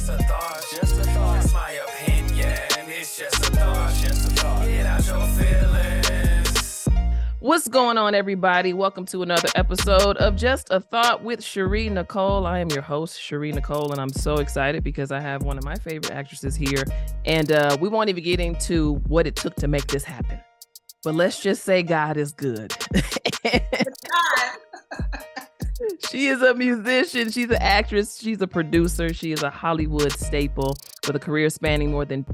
just a thought, just a thought. It's my opinion, it's just a thought, just a thought. Get out your feelings. What's going on, everybody? Welcome to another episode of Just a Thought with Sharí Nycole. I am your host, Sharí Nycole, and I'm so excited because I have one of my favorite actresses here. And we won't even get into what it took to make this happen. But let's just say God is good. She is a musician. She's an actress. She's a producer. She is a Hollywood staple with a career spanning more than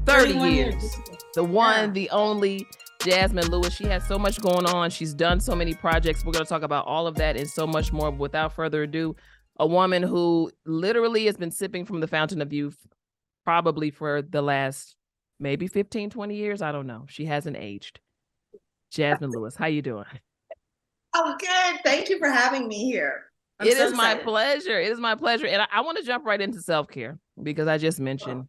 30 years. The one, the only Jazsmin Lewis. She has so much going on. She's done so many projects. We're going to talk about all of that and so much more. But without further ado, a woman who literally has been sipping from the fountain of youth probably for the last maybe 15, 20 years. I don't know. She hasn't aged. Jazsmin Lewis, how you doing? Oh, good. Thank you for having me here. It is my pleasure. It is my pleasure. And I want to jump right into self-care because I just mentioned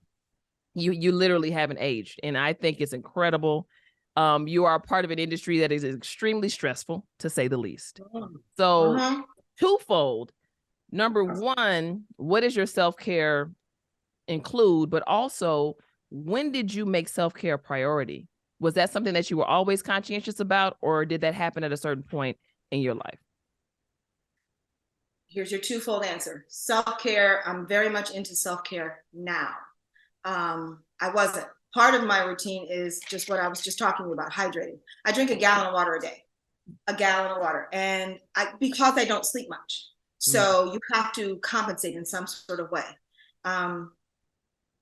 you literally haven't aged. And I think it's incredible. You are a part of an industry that is extremely stressful, to say the least. So twofold. Number one, what does your self-care include? But also, when did you make self-care a priority? Was that something that you were always conscientious about, or did that happen at a certain point in your life? Here's your twofold answer. Self-care, I'm very much into self-care now. I wasn't. Part of my routine is just what I was just talking about, hydrating. I drink a gallon of water a day, and because I don't sleep much. So you have to compensate in some sort of way. I'm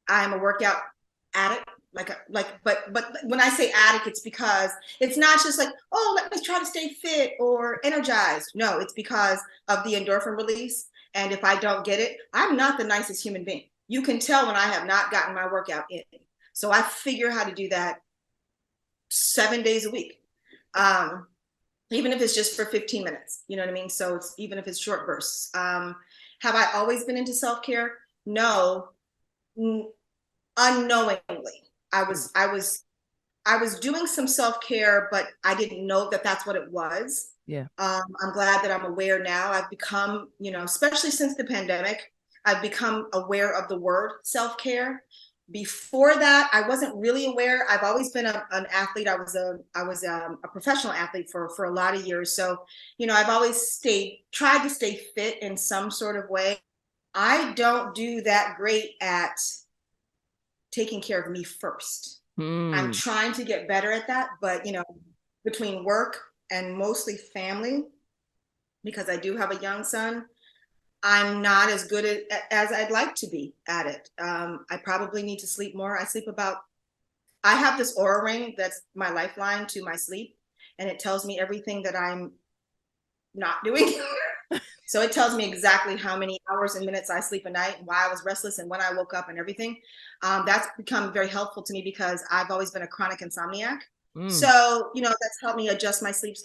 a workout addict. But when I say addict, it's because it's not just like, oh, let me try to stay fit or energized. No, it's because of the endorphin release. And if I don't get it, I'm not the nicest human being. You can tell when I have not gotten my workout in. So I figure how to do that 7 days a week. Even if it's just for 15 minutes, you know what I mean? So it's even if it's short bursts. Have I always been into self-care? No, unknowingly. I was doing some self-care, but I didn't know that that's what it was. Yeah. I'm glad that I'm aware now. I've become, especially since the pandemic, I've become aware of the word self-care. Before that, I wasn't really aware. I've always been an athlete. I was a professional athlete for a lot of years. So, I've always tried to stay fit in some sort of way. I don't do that great at taking care of me first. I'm trying to get better at that, but between work and mostly family, because I do have a young son, I'm not as good as I'd like to be at it. I probably need to sleep more. I have this Aura ring that's my lifeline to my sleep, and it tells me everything that I'm not doing. So it tells me exactly how many hours and minutes I sleep a night, and why I was restless, and when I woke up and everything. That's become very helpful to me because I've always been a chronic insomniac. So, that's helped me adjust my sleep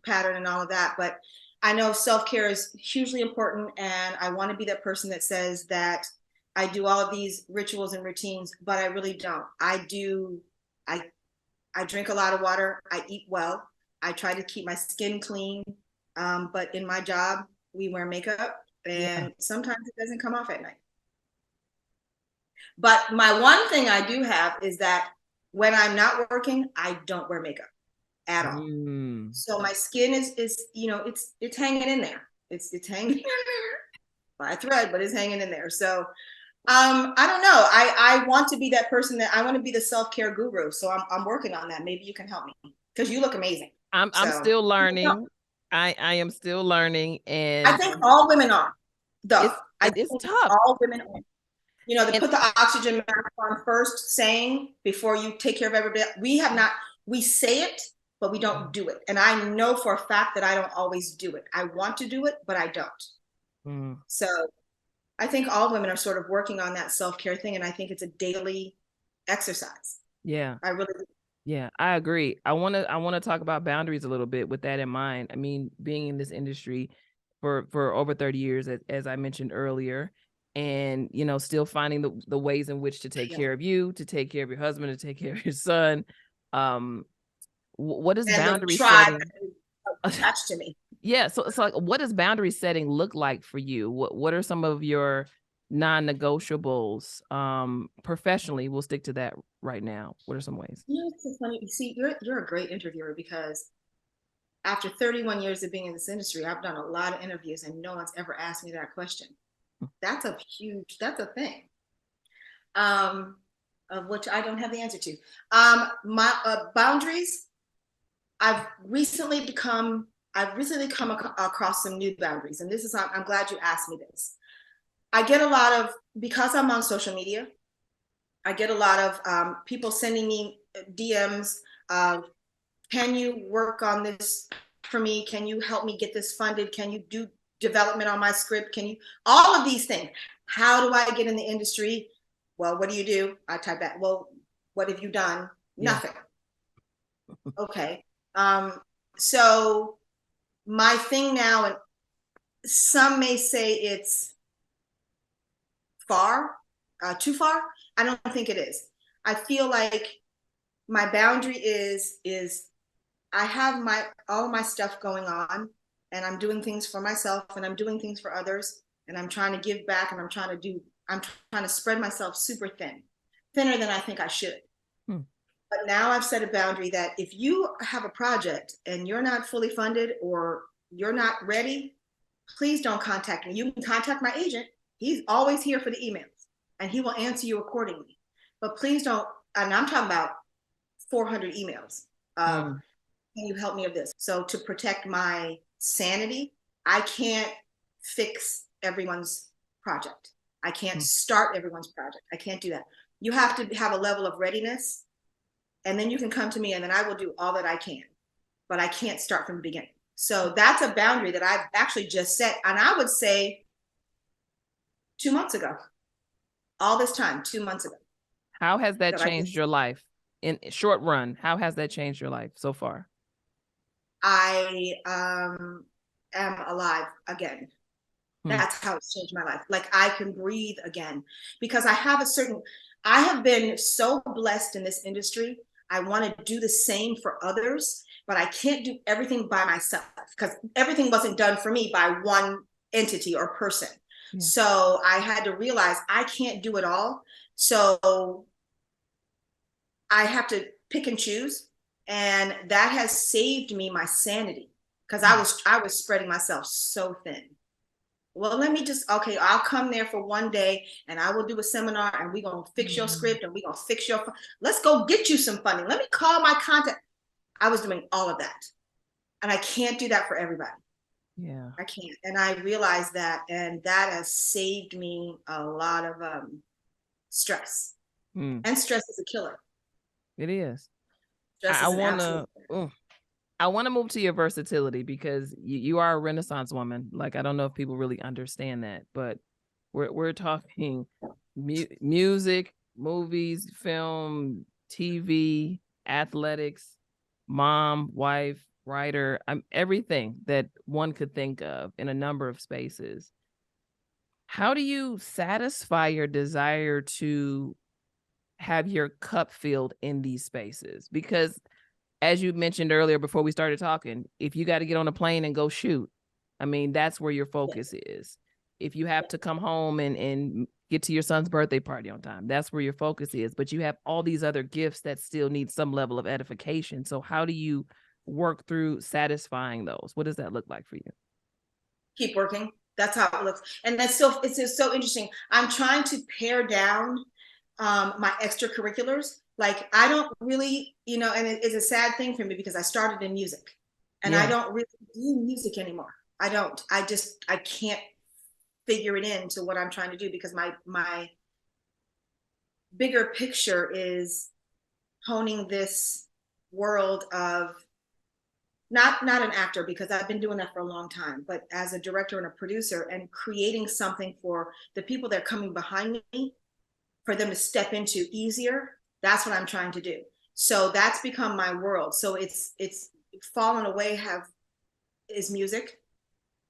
pattern and all of that. But I know self-care is hugely important, and I want to be that person that says that I do all of these rituals and routines, but I really don't. I drink a lot of water. I eat well. I try to keep my skin clean. But in my job, we wear makeup, and sometimes it doesn't come off at night. But my one thing I do have is that when I'm not working, I don't wear makeup at all. So my skin is it's hanging in there. It's hanging in there by a thread, but it's hanging in there. So I don't know. I want to be that person that I want to be the self-care guru. So I'm working on that. Maybe you can help me because you look amazing. I'm still learning. I am still learning, and I think all women are, though. It's tough. All women are. They put the oxygen mask on first, saying before you take care of everybody. We say it, but we don't do it. And I know for a fact that I don't always do it. I want to do it, but I don't. So I think all women are sort of working on that self-care thing, and I think it's a daily exercise. Yeah. I really do. Yeah, I agree. I want to talk about boundaries a little bit with that in mind. I mean, being in this industry for over 30 years, as I mentioned earlier, and, still finding the ways in which to take care of you, to take care of your husband, to take care of your son. What is boundary setting attached to me? Yeah. So it's like, what does boundary setting look like for you? What are some of your non-negotiables professionally? We'll stick to that right now. What are some ways? You know, it's so funny. You see, you're a great interviewer because after 31 years of being in this industry, I've done a lot of interviews and no one's ever asked me that question. That's a thing. Of which I don't have the answer to. My boundaries, I've recently come across some new boundaries. And this is, I'm glad you asked me this. I get a lot of, because I'm on social media, I get a lot of people sending me DMs of, can you work on this for me? Can you help me get this funded? Can you do development on my script? Can you, all of these things. How do I get in the industry? Well, what do you do? I type that. Well, what have you done? Nothing. Okay. So my thing now, and some may say it's too far. I don't think it is. I feel like my boundary is I have all my stuff going on, and I'm doing things for myself, and I'm doing things for others, and I'm trying to give back, and I'm trying to spread myself super thin, thinner than I think I should. But now I've set a boundary that if you have a project and you're not fully funded or you're not ready, please don't contact me. You can contact my agent. He's always here for the emails and he will answer you accordingly. But please don't, and I'm talking about 400 emails. Can you help me with this? So to protect my sanity, I can't fix everyone's project. I can't start everyone's project. I can't do that. You have to have a level of readiness, and then you can come to me and then I will do all that I can, but I can't start from the beginning. So that's a boundary that I've actually just set. And I would say 2 months ago, all this time, 2 months ago. How has that changed your life in short run? How has that changed your life so far? I am alive again. That's how it's changed my life. Like I can breathe again because I have been so blessed in this industry. I want to do the same for others, but I can't do everything by myself because everything wasn't done for me by one entity or person. Yeah. So I had to realize I can't do it all. So I have to pick and choose. And that has saved me my sanity because I was spreading myself so thin. Well, okay, I'll come there for one day and I will do a seminar and we're going to fix your script and we're going to fix let's go get you some funding. Let me call my contact. I was doing all of that. And I can't do that for everybody. Yeah, I can't. And I realized that, and that has saved me a lot of stress. And stress is a killer. It is. I want to move to your versatility because you are a Renaissance woman. Like, I don't know if people really understand that, but we're talking music, movies, film, TV, athletics, mom, wife, writer, everything that one could think of in a number of spaces. How do you satisfy your desire to have your cup filled in these spaces? Because as you mentioned earlier, before we started talking, if you got to get on a plane and go shoot, I mean, that's where your focus is. If you have to come home and get to your son's birthday party on time, that's where your focus is. But you have all these other gifts that still need some level of edification. So how do you work through satisfying those? What does that look like for you? Keep working. That's how it looks. And it's just so interesting. I'm trying to pare down my extracurriculars. Like I don't really, and it's a sad thing for me because I started in music and I don't really do music anymore. I can't figure it into what I'm trying to do because my bigger picture is honing this world of not an actor because I've been doing that for a long time, but as a director and a producer and creating something for the people that are coming behind me, for them to step into easier. That's what I'm trying to do. So that's become my world. So it's fallen away is music.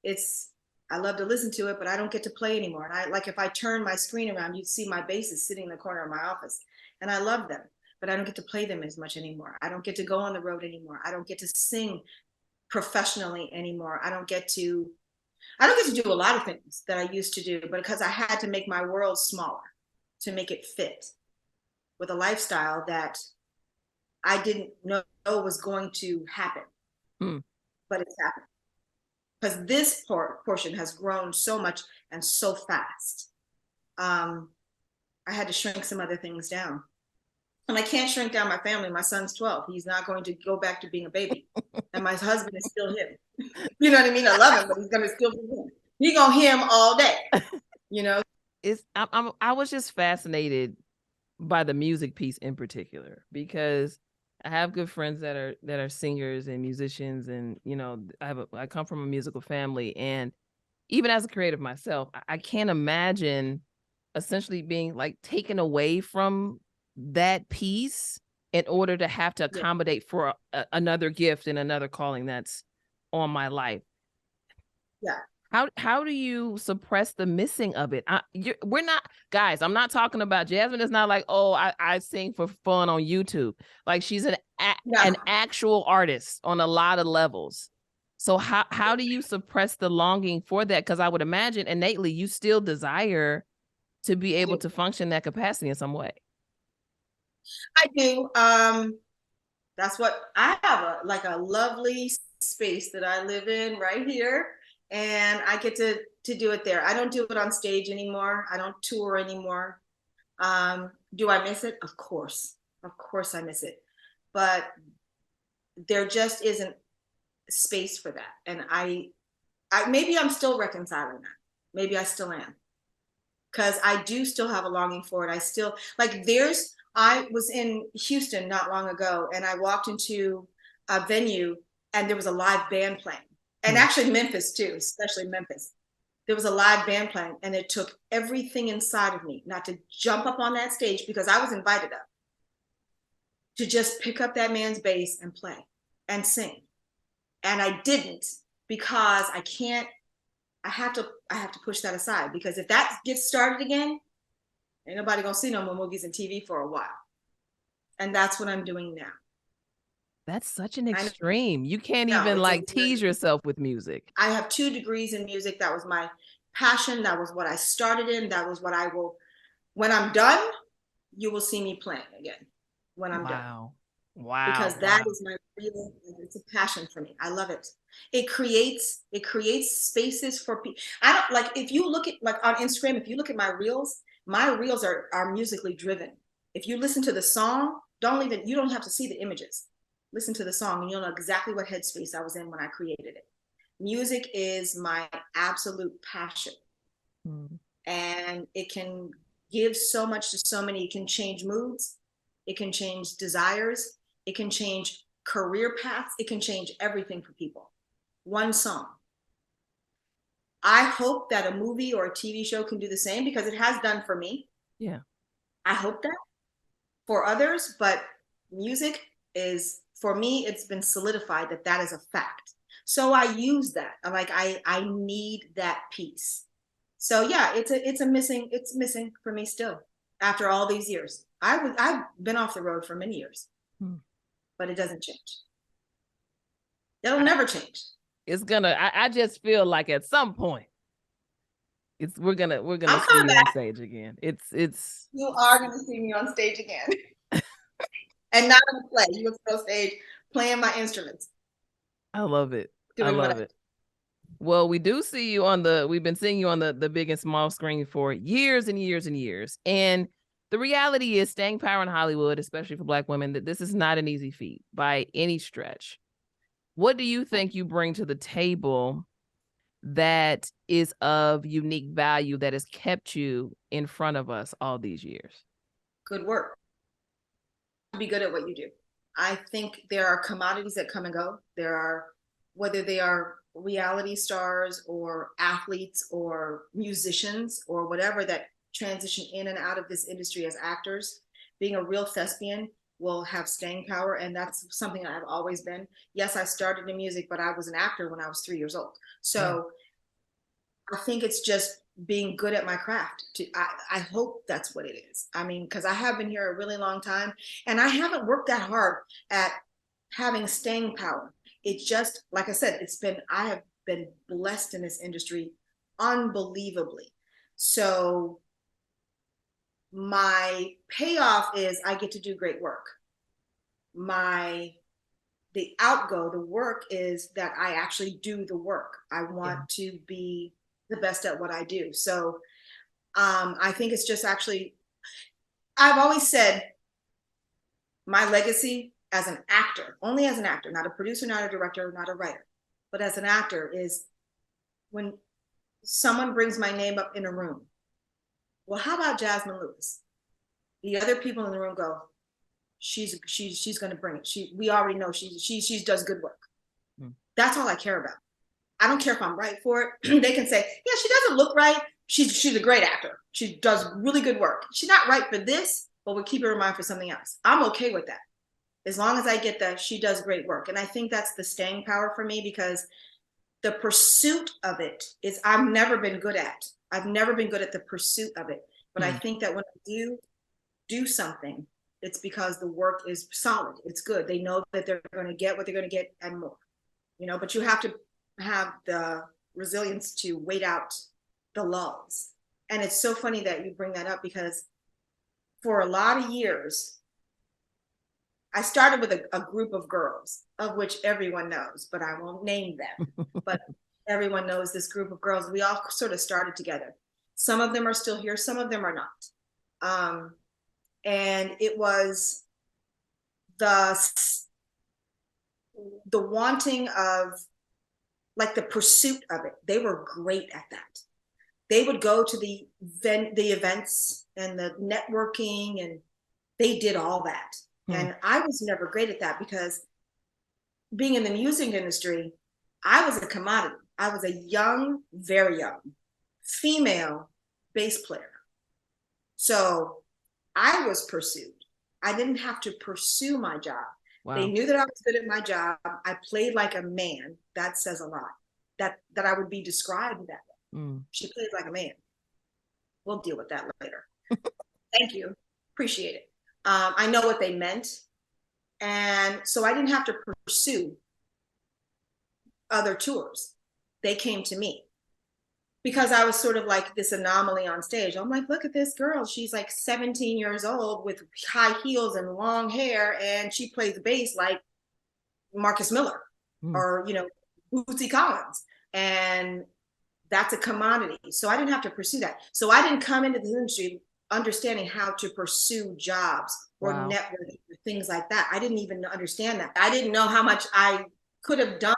I love to listen to it, but I don't get to play anymore. And if I turn my screen around, you'd see my basses sitting in the corner of my office. And I love them, but I don't get to play them as much anymore. I don't get to go on the road anymore. I don't get to sing professionally anymore. I don't get to I don't get to do a lot of things that I used to do, but because I had to make my world smaller to make it fit with a lifestyle that I didn't know was going to happen, but it's happened. Because this portion has grown so much and so fast. I had to shrink some other things down. And I can't shrink down my family. My son's 12. He's not going to go back to being a baby. And my husband is still him. You know what I mean? I love him, but he's going to still be him. He's going to hear him all day, you know? I was just fascinated by the music piece in particular, because I have good friends that are singers and musicians, and you know, I come from a musical family, and even as a creative myself, I can't imagine essentially being like taken away from that piece in order to have to accommodate for another gift and another calling that's on my life. Yeah. How do you suppress the missing of it? We're not, guys, I'm not talking about, Jazsmin is not like, oh, I sing for fun on YouTube. Like, she's an actual artist on a lot of levels. So how do you suppress the longing for that? Because I would imagine innately you still desire to be able to function that capacity in some way. I do. That's what I have, a lovely space that I live in right here. And I get to do it there. I don't do it on stage anymore. I don't tour anymore. Do I miss it? Of course I miss it. But there just isn't space for that. And I maybe I'm still reconciling that. Maybe I still am. Because I do still have a longing for it. I still, I was in Houston not long ago, and I walked into a venue and there was a live band playing. And actually Memphis too, especially Memphis. There was a live band playing, and it took everything inside of me not to jump up on that stage, because I was invited up, to just pick up that man's bass and play and sing. And I didn't, because I have to push that aside, because if that gets started again, ain't nobody gonna see no more movies and TV for a while. And that's what I'm doing now. That's such an extreme. You can't even tease yourself with music. I have 2 degrees in music. That was my passion. That was what I started in. That was what I will, when I'm done, you will see me playing again when I'm done. Wow. Because that is my real, it's a passion for me. I love it. It creates spaces for people. I don't, like, if you look at, like, on Instagram, if you look at my reels are musically driven. If you listen to the song, you don't have to see the images. Listen to the song and you'll know exactly what headspace I was in when I created it. Music is my absolute passion. And it can give so much to so many. It can change moods. It can change desires. It can change career paths. It can change everything for people. One song. I hope that a movie or a TV show can do the same, because it has done for me. Yeah. I hope that for others, but music is, for me, it's been solidified that is a fact. So I use that. I'm like, I need that piece. So yeah, it's missing for me still after all these years. I've been off the road for many years, but it doesn't change. It'll never change. It's gonna, I just feel like at some point we're gonna see you on stage again. It's You are gonna see me on stage again. And not gonna play. You will still stage playing my instruments. I love it. I love it. Well, we do see you we've been seeing you on the big and small screen for years and years and years. And the reality is, staying power in Hollywood, especially for Black women, that this is not an easy feat by any stretch. What do you think you bring to the table that is of unique value that has kept you in front of us all these years? Good work. Be good at what you do. I think there are commodities that come and go. There are, whether they are reality stars or athletes or musicians or whatever, that transition in and out of this industry as actors. Being a real thespian will have staying power, and that's something I've always been. Yes, I started in music, but I was an actor when I was 3 years old. So I think it's just being good at my craft. I hope that's what it is. I mean, because I have been here a really long time, and I haven't worked that hard at having staying power. It's just, like I said, I have been blessed in this industry unbelievably. So my payoff is I get to do great work. The work is that I actually do the work. I want to be the best at what I do. So I think it's just actually, I've always said my legacy as an actor, only as an actor, not a producer, not a director, not a writer, but as an actor, is when someone brings my name up in a room. Well, how about Jazsmin Lewis? The other people in the room go, she's going to bring it. We already know she does good work. That's all I care about. I don't care if I'm right for it. They can say, yeah, she doesn't look right. She's a great actor. She does really good work. She's not right for this, but we'll keep her in mind for something else. I'm okay with that. As long as I get that, she does great work. And I think that's the staying power for me, because the pursuit of it is I've never been good at. I've never been good at the pursuit of it. But I think that when I do something, it's because the work is solid. It's good. They know that they're going to get what they're going to get and more, but you have to have the resilience to wait out the lulls. And it's so funny that you bring that up, because for a lot of years, I started with a group of girls, of which everyone knows, but I won't name them. But everyone knows this group of girls. We all sort of started together. Some of them are still here. Some of them are not. And it was the wanting of, like, the pursuit of it. They were great at that. They would go to the events and the networking, and they did all that. And I was never great at that, because being in the music industry, I was a commodity. I was a young, very young female bass player. So I was pursued. I didn't have to pursue my job. Wow. They knew that I was good at my job. I played like a man. That says a lot. That I would be described that way. She played like a man. We'll deal with that later. Thank you. Appreciate it. I know what they meant. And so I didn't have to pursue other tours. They came to me, because I was sort of like this anomaly on stage. I'm like, look at this girl. She's like 17 years old with high heels and long hair, and she plays bass like Marcus Miller or, Bootsy Collins. And that's a commodity. So I didn't have to pursue that. So I didn't come into this industry understanding how to pursue jobs or networking or things like that. I didn't even understand that. I didn't know how much I could have done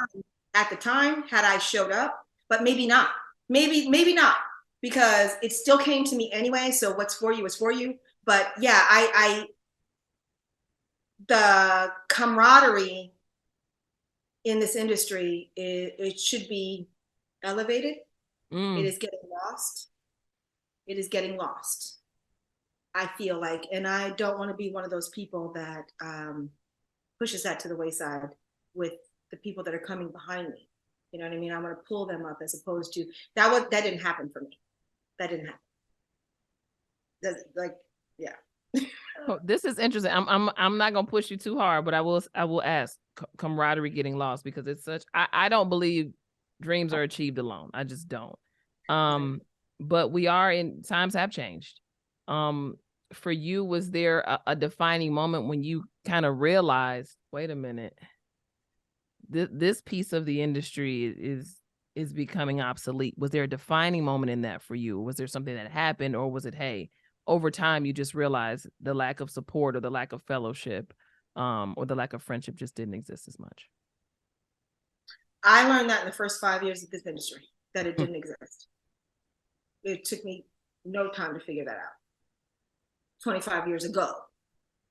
at the time had I showed up, but maybe not. Maybe not, because it still came to me anyway. So what's for you is for you. But yeah, the camaraderie in this industry, it should be elevated. It is getting lost. It is getting lost, I feel like. And I don't want to be one of those people that pushes that to the wayside with the people that are coming behind me. You know what I mean? I want to pull them up, as opposed to that didn't happen for me. That didn't happen. Oh, this is interesting. I'm not gonna push you too hard, but I will ask, camaraderie getting lost, because it's such. I don't believe dreams are achieved alone. I just don't. But we are in times have changed. For you, was there a defining moment when you kind of realized, wait a minute, this piece of the industry is becoming obsolete? Was there a defining moment in that for you? Was there something that happened, or was it, hey, over time you just realized the lack of support or the lack of fellowship or the lack of friendship just didn't exist as much? I learned that in the first 5 years of this industry, that it didn't exist. It took me no time to figure that out. 25 years ago,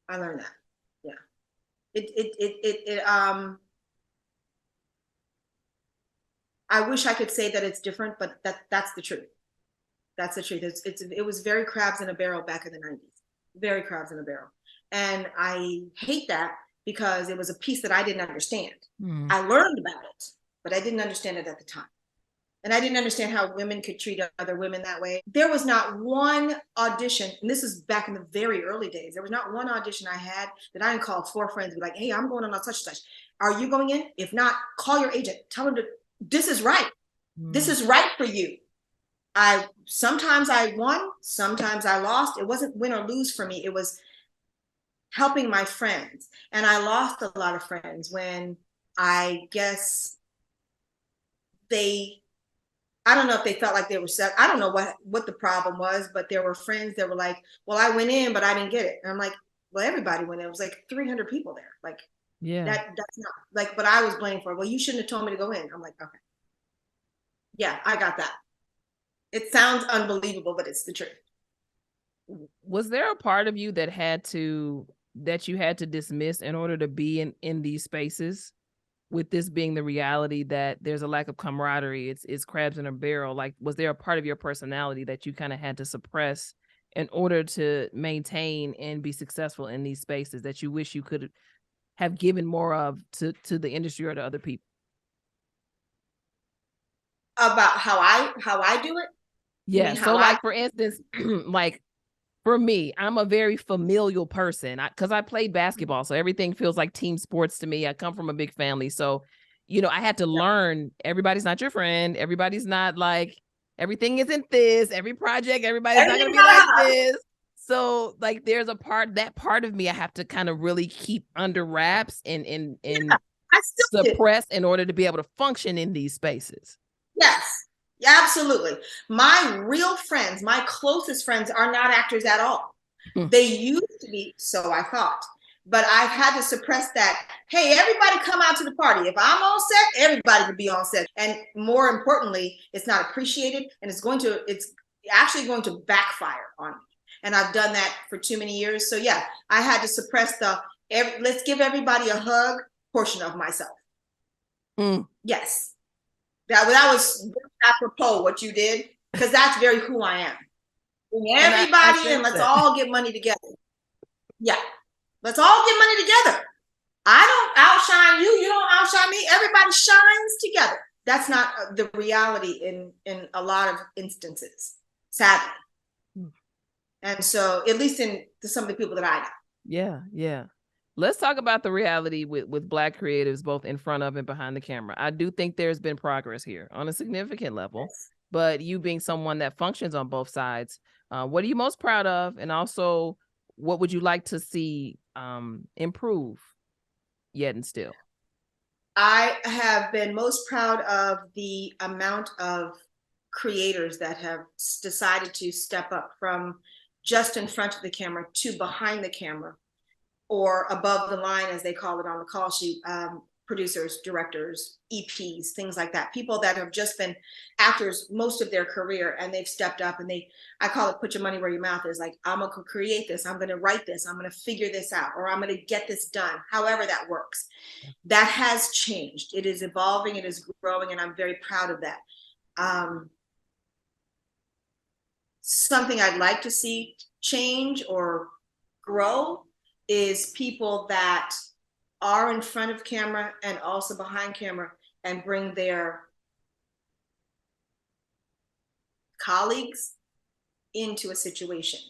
I learned that. Yeah. I wish I could say that it's different, but that's the truth. That's the truth. It was very crabs in a barrel back in the 90s. Very crabs in a barrel. And I hate that, because it was a piece that I didn't understand. I learned about it, but I didn't understand it at the time. And I didn't understand how women could treat other women that way. There was not one audition, and this is back in the very early days, there was not one audition I had that I didn't call 4 friends and be like, hey, I'm going on such and such. Are you going in? If not, call your agent. Tell him to this is right. This is right for you. Sometimes I won, sometimes I lost. It wasn't win or lose for me. It was helping my friends. And I lost a lot of friends when I guess I don't know if they felt like they were set. I don't know what the problem was, but there were friends that were like, well, I went in, but I didn't get it. And I'm like, well, everybody went in. It was like 300 people there. Like, yeah, that's not like, but I was blamed for it. Well, you shouldn't have told me to go in. I'm like, okay. Yeah, I got that. It sounds unbelievable, but it's the truth. Was there a part of you that you had to dismiss in order to be in these spaces? With this being the reality that there's a lack of camaraderie, it's crabs in a barrel. Like, was there a part of your personality that you kind of had to suppress in order to maintain and be successful in these spaces that you wish you could have given more of to the industry or to other people? About how I do it? Yeah. So like, for instance, like for me, I'm a very familial person because I played basketball. So everything feels like team sports to me. I come from a big family. So, I had to learn everybody's not your friend. Everybody's not like, everything isn't this. Every project, everybody's not going to be like this. So like, there's that part of me I have to kind of really keep under wraps and I still suppress in order to be able to function in these spaces. Yes. Yeah, absolutely. My real friends, my closest friends are not actors at all. They used to be, so I thought. But I've had to suppress that. Hey, everybody come out to the party. If I'm on set, everybody would be on set. And more importantly, it's not appreciated and it's actually going to backfire on me. And I've done that for too many years. So yeah, I had to suppress let's give everybody a hug portion of myself. Yes. That was apropos what you did, because that's very who I am. Bring everybody in, let's all get money together. Yeah, let's all get money together. I don't outshine you, you don't outshine me. Everybody shines together. That's not the reality in a lot of instances, sadly. And so, at least to some of the people that I know. Yeah, yeah. Let's talk about the reality with Black creatives, both in front of and behind the camera. I do think there's been progress here on a significant level, but you being someone that functions on both sides, what are you most proud of? And also, what would you like to see improve yet and still? I have been most proud of the amount of creators that have decided to step up from just in front of the camera to behind the camera, or above the line, as they call it on the call sheet, producers, directors, EPs, things like that. People that have just been actors most of their career, and they've stepped up and I call it put your money where your mouth is. Like, I'm gonna create this, I'm gonna write this, I'm gonna figure this out, or I'm gonna get this done, however that works. That has changed. It is evolving, it is growing, and I'm very proud of that. Something I'd like to see change or grow is people that are in front of camera and also behind camera and bring their colleagues into a situation.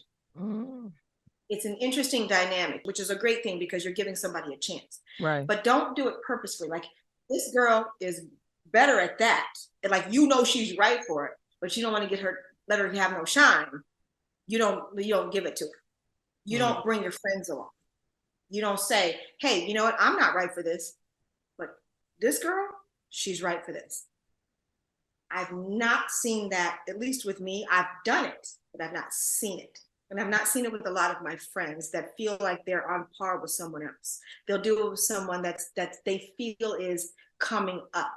It's an interesting dynamic, which is a great thing because you're giving somebody a chance. Right. But don't do it purposefully. Like, this girl is better at that. And like, she's right for it, but you don't want to let her have no shine. You don't give it to her. You don't bring your friends along. You don't say, hey, you know what? I'm not right for this, but this girl, she's right for this. I've not seen that, at least with me. I've done it, but I've not seen it. And I've not seen it with a lot of my friends that feel like they're on par with someone else. They'll do it with someone that they feel is coming up.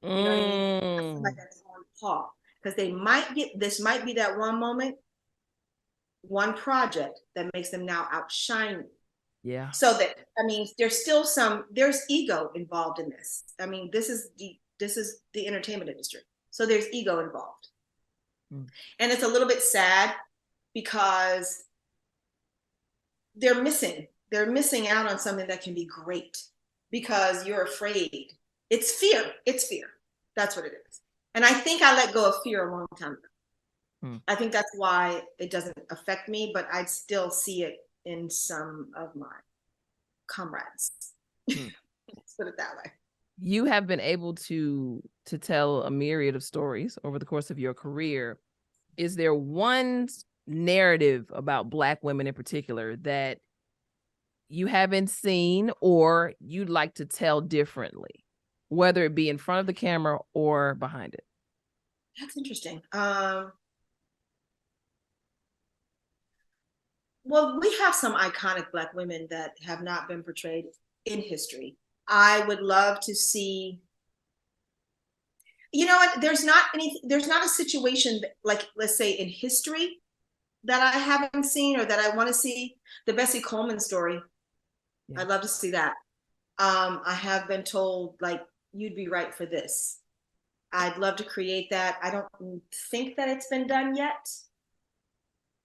You know what I mean? Like, that's on par. Because this might be that one moment, one project that makes them now outshine you. Yeah. So that, there's ego involved in this. This is the entertainment industry. So there's ego involved. And it's a little bit sad because they're missing out on something that can be great because you're afraid. It's fear. That's what it is. And I think I let go of fear a long time ago. I think that's why it doesn't affect me, but I still see it in some of my comrades. Let's put it that way. You have been able to tell a myriad of stories over the course of your career. Is there one narrative about Black women in particular that you haven't seen or you'd like to tell differently, whether it be in front of the camera or behind it? That's interesting. Well, we have some iconic Black women that have not been portrayed in history. I would love to see, you know what, there's not a situation that, like, let's say in history that I haven't seen or that I want to see. The Bessie Coleman story. Yeah. I'd love to see that. I have been told, like, you'd be right for this. I'd love to create that. I don't think that it's been done yet,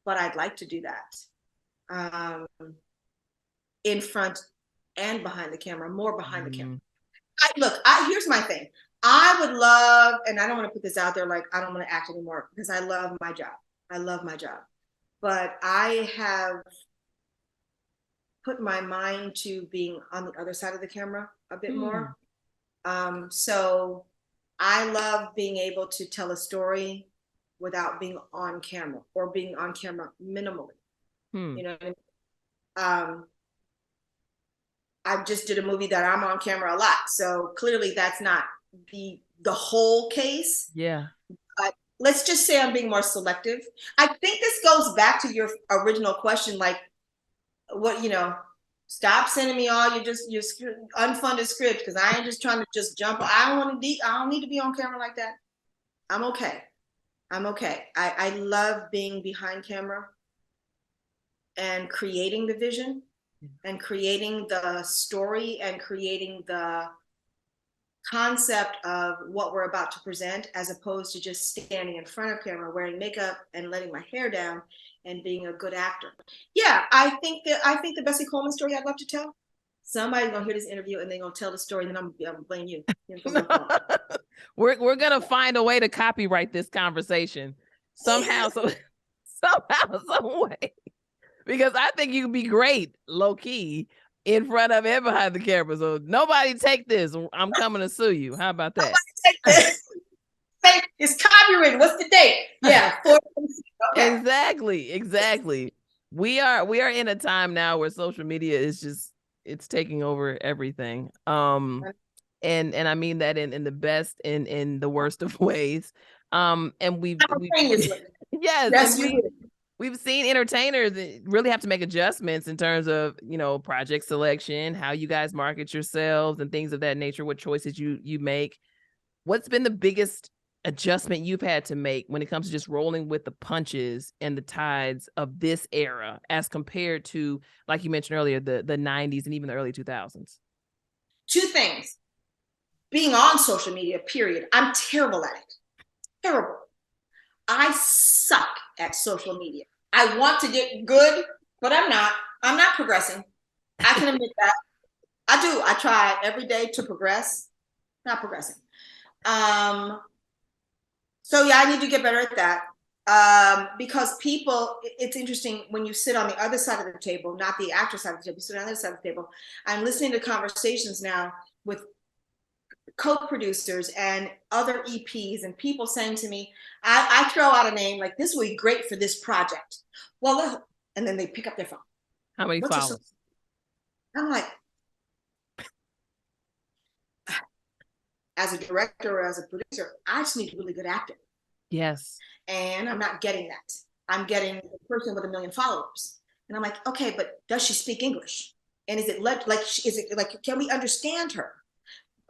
but I'd like to do that. In front and behind the camera, more behind the camera. Here's my thing. I would love, and I don't want to put this out there like I don't want to act anymore because I love my job. I love my job. But I have put my mind to being on the other side of the camera a bit more. So I love being able to tell a story without being on camera or being on camera minimally. You know what I mean? I just did a movie that I'm on camera a lot. So clearly that's not the whole case. Yeah. But let's just say I'm being more selective. I think this goes back to your original question, like, what, stop sending me all your unfunded scripts because I ain't just trying to just jump. I don't need to be on camera like that. I'm okay. I love being behind camera and creating the vision and creating the story and creating the concept of what we're about to present, as opposed to just standing in front of camera wearing makeup and letting my hair down and being a good actor. Yeah, I think the Bessie Coleman story I'd love to tell. Somebody's gonna hear this interview and they're gonna tell the story, and then I'm gonna blame you. We're gonna find a way to copyright this conversation somehow, some way. Because I think you could be great, low key, in front of and behind the camera. So nobody take this. I'm coming to sue you. How about that? Take this. It's copyrighted. What's the date? Yeah. Okay. Exactly. We are in a time now where social media is it's taking over everything. And I mean that in the best and in the worst of ways. And we've yes, we've seen entertainers really have to make adjustments in terms of, project selection, how you guys market yourselves and things of that nature, what choices you make. What's been the biggest adjustment you've had to make when it comes to just rolling with the punches and the tides of this era as compared to, like you mentioned earlier, the 90s and even the early 2000s? Two things. Being on social media, period. I'm terrible at it. Terrible. I suck at social media. I want to get good, but I'm not. I'm not progressing. I can admit that. I do. I try every day to progress. Not progressing. So yeah, I need to get better at that. Because people, it's interesting when you sit on the other side of the table, not the actor side of the table, you sit on the other side of the table. I'm listening to conversations now with co-producers and other EPs and people saying to me, I throw out a name like, this would be great for this project. Well, and then they pick up their phone. How many followers? I'm like, as a director or as a producer, I just need a really good actor. Yes. And I'm not getting that. I'm getting a person with 1 million followers. And I'm like, okay, but does she speak English? And is it like, can we understand her?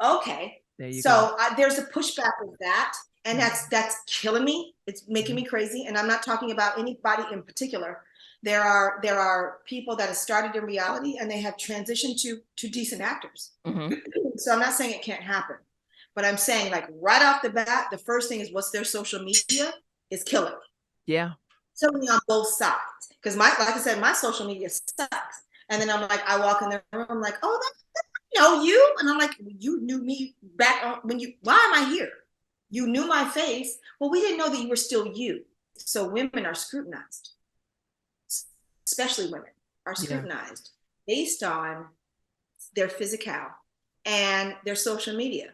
Okay. There you go. There's a pushback with that. And that's killing me. It's making me crazy. And I'm not talking about anybody in particular. There are people that have started in reality and they have transitioned to decent actors. So I'm not saying it can't happen, but I'm saying, like, right off the bat, the first thing is what's their social media is killing me. Yeah. Killing me on both sides. Because like I said, my social media sucks. And then I'm like, I walk in the room, I'm like, oh, I know you. And I'm like, you knew me back on why am I here? You knew my face. Well, we didn't know that you were still you. So women are scrutinized, especially women are scrutinized based on their physical, and their social media.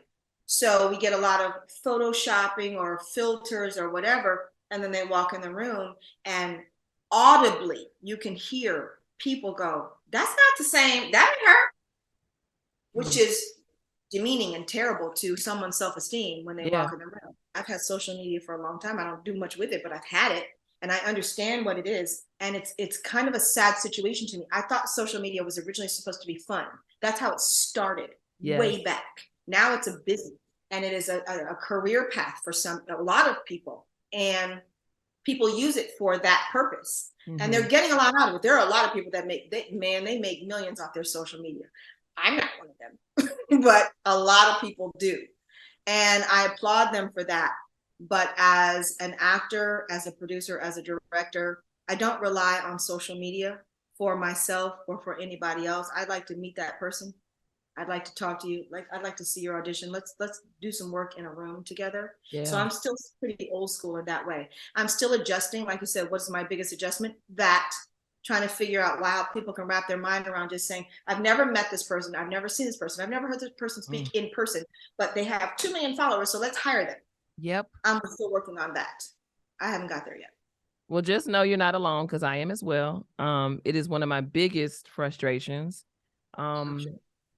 So we get a lot of photoshopping or filters or whatever, and then they walk in the room and audibly you can hear people go, that's not the same, that ain't her, which is demeaning and terrible to someone's self-esteem when they walk in the room. I've had social media for a long time. I don't do much with it, but I've had it and I understand what it is. And it's kind of a sad situation to me. I thought social media was originally supposed to be fun. That's how it started way back. Now it's a business and it is a career path for a lot of people. And people use it for that purpose. And they're getting a lot out of it. There are a lot of people that make millions off their social media. I'm not one of them, but a lot of people do. And I applaud them for that. But as an actor, as a producer, as a director, I don't rely on social media for myself or for anybody else. I'd like to meet that person. I'd like to talk to you. I'd like to see your audition. Let's do some work in a room together. So I'm still pretty old school in that way. I'm still adjusting. Like you said, what's my biggest adjustment? That trying to figure out how people can wrap their mind around just saying, I've never met this person. I've never seen this person. I've never heard this person speak in person, but they have 2 million followers. So let's hire them. Yep. I'm still working on that. I haven't got there yet. Well, just know you're not alone because I am as well. It is one of my biggest frustrations.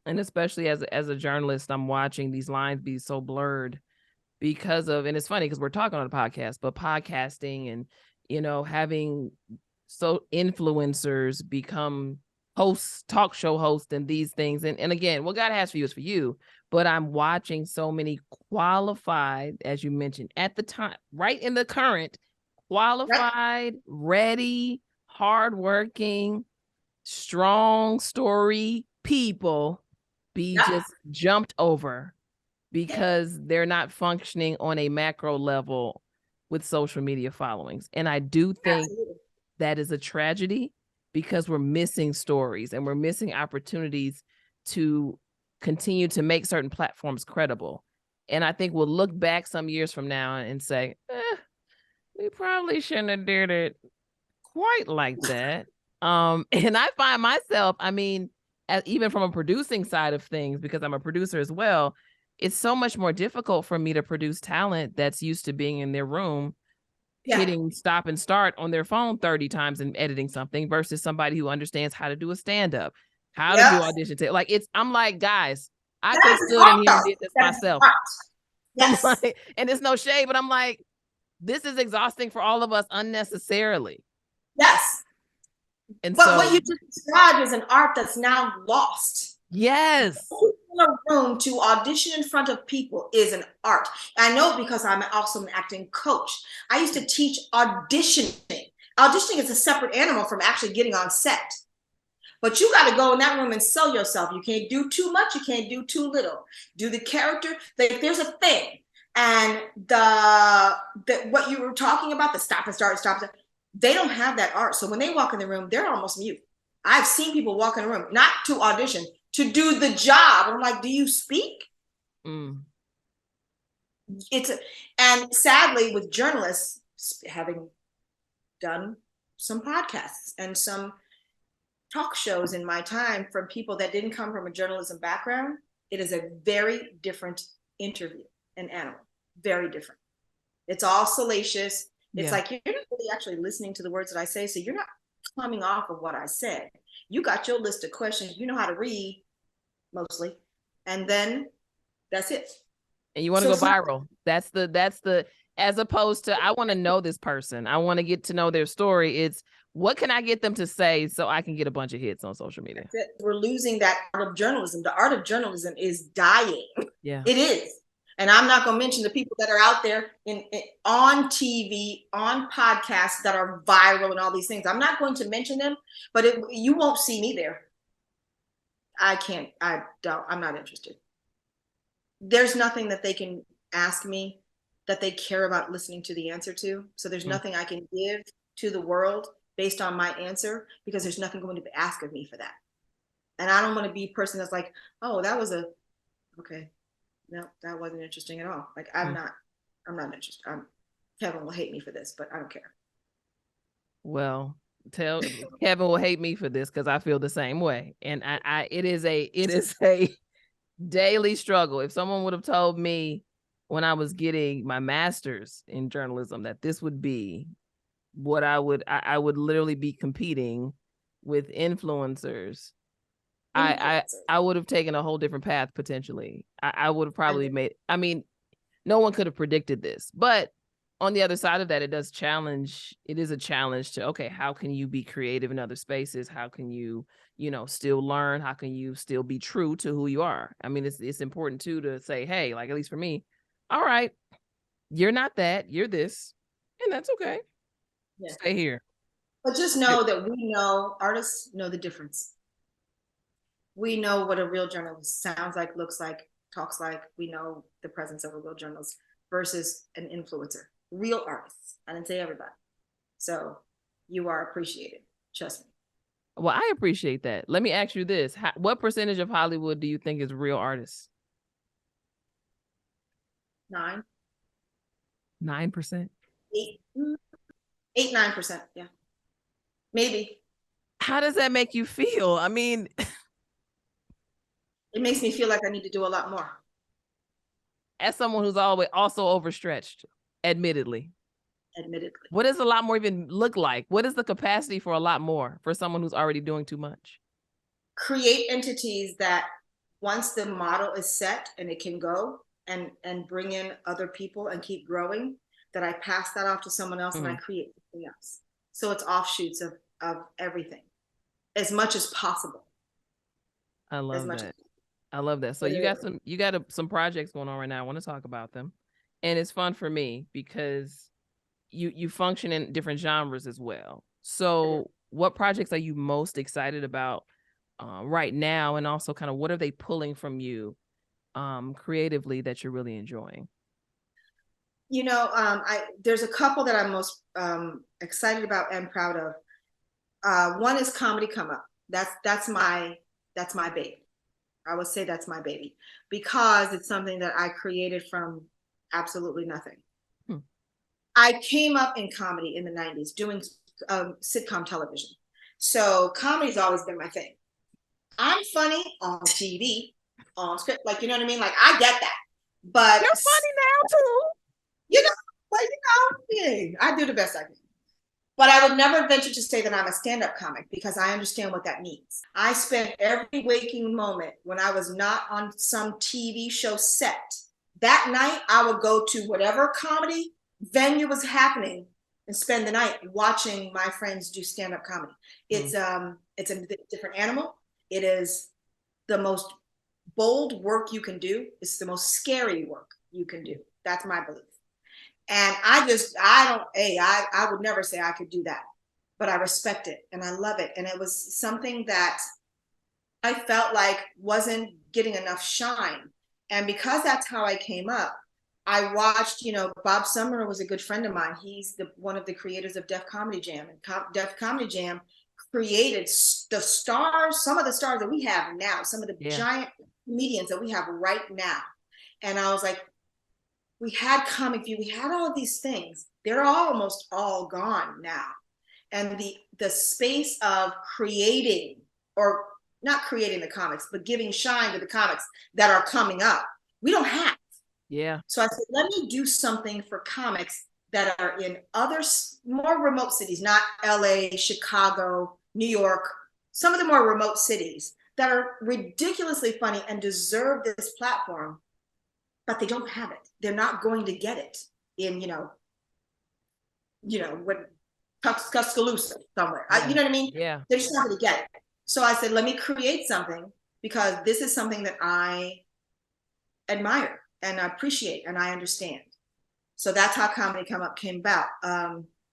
And especially as a journalist, I'm watching these lines be so blurred because of, and it's funny because we're talking on a podcast, but podcasting and, having influencers become hosts, talk show hosts and these things. And again, what God has for you is for you, but I'm watching so many qualified, as you mentioned at the time, right in the current, qualified, ready, hardworking, strong story people be just jumped over because they're not functioning on a macro level with social media followings. And I do think that is a tragedy because we're missing stories and we're missing opportunities to continue to make certain platforms credible. And I think we'll look back some years from now and say, we probably shouldn't have did it quite like that. And I find myself, even from a producing side of things, because I'm a producer as well, it's so much more difficult for me to produce talent that's used to being in their room, hitting stop and start on their phone 30 times and editing something versus somebody who understands how to do a stand-up, how to do audition. I'm like, guys, I could have stood in here and did this myself. Yes. And it's no shade, but I'm like, this is exhausting for all of us unnecessarily. Yes. And but what you just described is an art that's now lost. Yes. In a room to audition in front of people is an art. I know because I'm also an acting coach. I used to teach auditioning. Auditioning is a separate animal from actually getting on set. But you got to go in that room and sell yourself. You can't do too much. You can't do too little. Do the character. There's a thing. And the what you were talking about, the stop and start, they don't have that art. So when they walk in the room, they're almost mute. I've seen people walk in the room, not to audition, to do the job. I'm like, do you speak? And sadly, with journalists, having done some podcasts and some talk shows in my time from people that didn't come from a journalism background, it is a very different interview and animal. Very different. It's all salacious. It's like, you're not really actually listening to the words that I say. So you're not coming off of what I said. You got your list of questions. You know how to read mostly. And then that's it. And you want to go viral. That's the, as opposed to, I want to know this person. I want to get to know their story. It's what can I get them to say so I can get a bunch of hits on social media? We're losing that art of journalism. The art of journalism is dying. Yeah, it is. And I'm not going to mention the people that are out there on TV, on podcasts that are viral and all these things. I'm not going to mention them, but you won't see me there. I'm not interested. There's nothing that they can ask me that they care about listening to the answer to. So there's nothing I can give to the world based on my answer because there's nothing going to be asked of me for that. And I don't want to be a person that's like, oh, that was okay. No, that wasn't interesting at all. Like, I'm not interested. Kevin will hate me for this, but I don't care. Well, Kevin will hate me for this because I feel the same way. And it is a Daily struggle. If someone would have told me when I was getting my master's in journalism that this would be what I would literally be competing with influencers, I would have taken a whole different path potentially. I would have probably made, I mean, no one could have predicted this, but on the other side of that, it is a challenge to, okay, how can you be creative in other spaces? How can you, still learn? How can you still be true to who you are? I mean, it's important too to say, hey, like, at least for me, all right, you're not that, you're this, and that's okay. Yeah. Stay here. But just know that artists know the difference. We know what a real journalist sounds like, looks like, talks like. We know the presence of a real journalist versus an influencer. Real artists. I didn't say everybody. So you are appreciated. Trust me. Well, I appreciate that. Let me ask you this. What percentage of Hollywood do you think is real artists? 9%. 9%? 8-9%. Yeah. Maybe. How does that make you feel? I mean, it makes me feel like I need to do a lot more. As someone who's always also overstretched, admittedly. What does a lot more even look like? What is the capacity for a lot more for someone who's already doing too much? Create entities that once the model is set and it can go and bring in other people and keep growing, that I pass that off to someone else and I create something else. So it's offshoots of everything as much as possible. I love that. I love that. So you got some projects going on right now. I want to talk about them. And it's fun for me because you function in different genres as well. So what projects are you most excited about right now? And also kind of what are they pulling from you creatively that you're really enjoying? There's a couple that I'm most excited about and proud of. One is Comedy Come Up. That's my baby. I would say that's my baby because it's something that I created from absolutely nothing. I came up in comedy in the 90s doing sitcom television. So comedy's always been my thing. I'm funny on TV, on script, like, you know what I mean? Like, I get that. But you're funny now too. I do the best I can. But I would never venture to say that I'm a stand-up comic because I understand what that means. I spent every waking moment when I was not on some TV show set. That night, I would go to whatever comedy venue was happening and spend the night watching my friends do stand-up comedy. It's a different animal. It is the most bold work you can do. It's the most scary work you can do. That's my belief. And I would never say I could do that, but I respect it and I love it. And it was something that I felt like wasn't getting enough shine. And because that's how I came up, I watched, Bob Sumner was a good friend of mine. He's one of the creators of Def Comedy Jam, and Def Comedy Jam created the stars, some of the stars that we have now, some of the giant comedians that we have right now. And I was like, we had Comic View, we had all of these things. They're almost all gone now. And the space of creating, or not creating the comics, but giving shine to the comics that are coming up, we don't have. Yeah. So I said, let me do something for comics that are in other more remote cities, not LA, Chicago, New York, some of the more remote cities that are ridiculously funny and deserve this platform, but they don't have it. They're not going to get it in, Tuscaloosa somewhere. You know what I mean? Yeah. They're just not going to get it. So I said, let me create something because this is something that I admire and I appreciate and I understand. So that's how Comedy Come Up came about.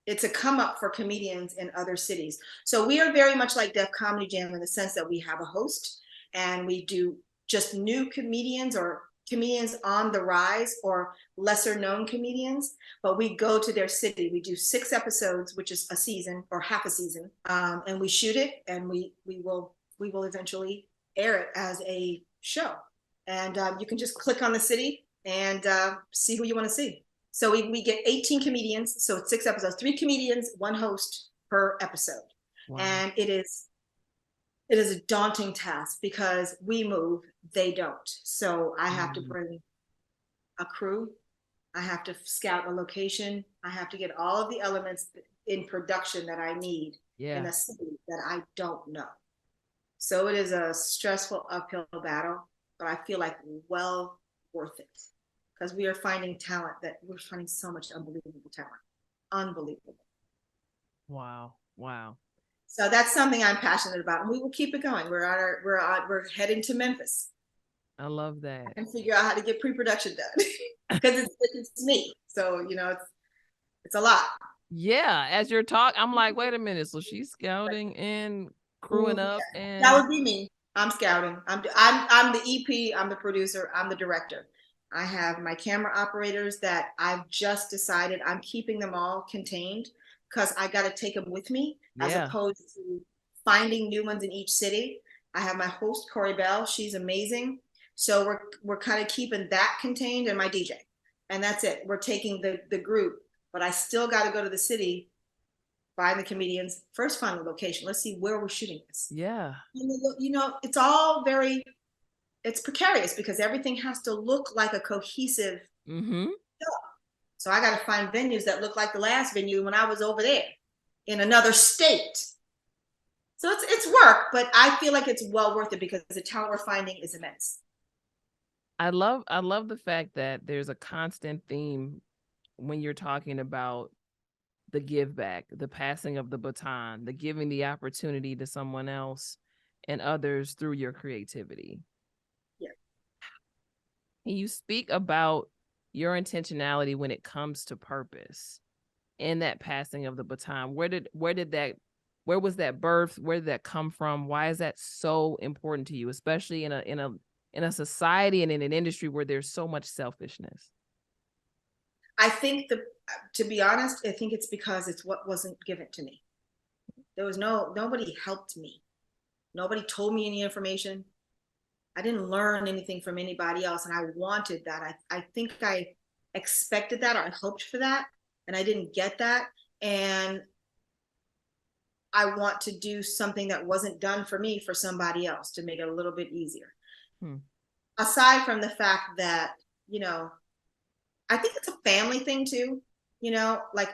It's a come up for comedians in other cities. So we are very much like Def Comedy Jam in the sense that we have a host and we do just new comedians or comedians on the rise or lesser known comedians, but we go to their city. We do 6 episodes, which is a season or half a season, and we shoot it and we will eventually air it as a show. And you can just click on the city and see who you want to see. So we get 18 comedians. So it's 6 episodes, 3 comedians, 1 host per episode. Wow. And it is It is a daunting task because we move, they don't. So I have to Mm. bring a crew. I have to scout a location. I have to get all of the elements in production that I need in Yeah. a city that I don't know. So it is a stressful uphill battle, but I feel like well worth it because we are finding talent that we're finding so much unbelievable talent. Unbelievable. Wow. Wow. So that's something I'm passionate about, and we will keep it going. We're heading to Memphis. I love that. And figure out how to get pre-production done because it's me. So it's a lot. Yeah. As you're talking, I'm like, wait a minute. So she's scouting and crewing up, That and would be me. I'm scouting. I'm the EP. I'm the producer. I'm the director. I have my camera operators that I've just decided I'm keeping them all contained because I got to take them with me as yeah. opposed to finding new ones in each city. I have my host Corey Bell. She's amazing. So we're kind of keeping that contained, and my DJ, and that's it. We're taking the group, but I still got to go to the city, find the comedians, first find the location. Let's see where we're shooting this. Yeah. You know, it's all very, it's precarious because everything has to look like a cohesive Mm-hmm. show. So I got to find venues that look like the last venue when I was over there in another state. So it's work, but I feel like it's well worth it because the talent we're finding is immense. I love the fact that there's a constant theme when you're talking about the give back, the passing of the baton, the giving the opportunity to someone else and others through your creativity. Yeah. Can you speak about your intentionality when it comes to purpose and that passing of the baton? Where was that birth? Where did that come from? Why is that so important to you, especially in a society and in an industry where there's so much selfishness? I think to be honest, I think it's because it's what wasn't given to me. There was nobody helped me. Nobody told me any information. I didn't learn anything from anybody else. And I wanted that. I think I expected that or I hoped for that. And I didn't get that. And I want to do something that wasn't done for me for somebody else to make it a little bit easier. Aside from the fact that, you know, I think it's a family thing too. You know, like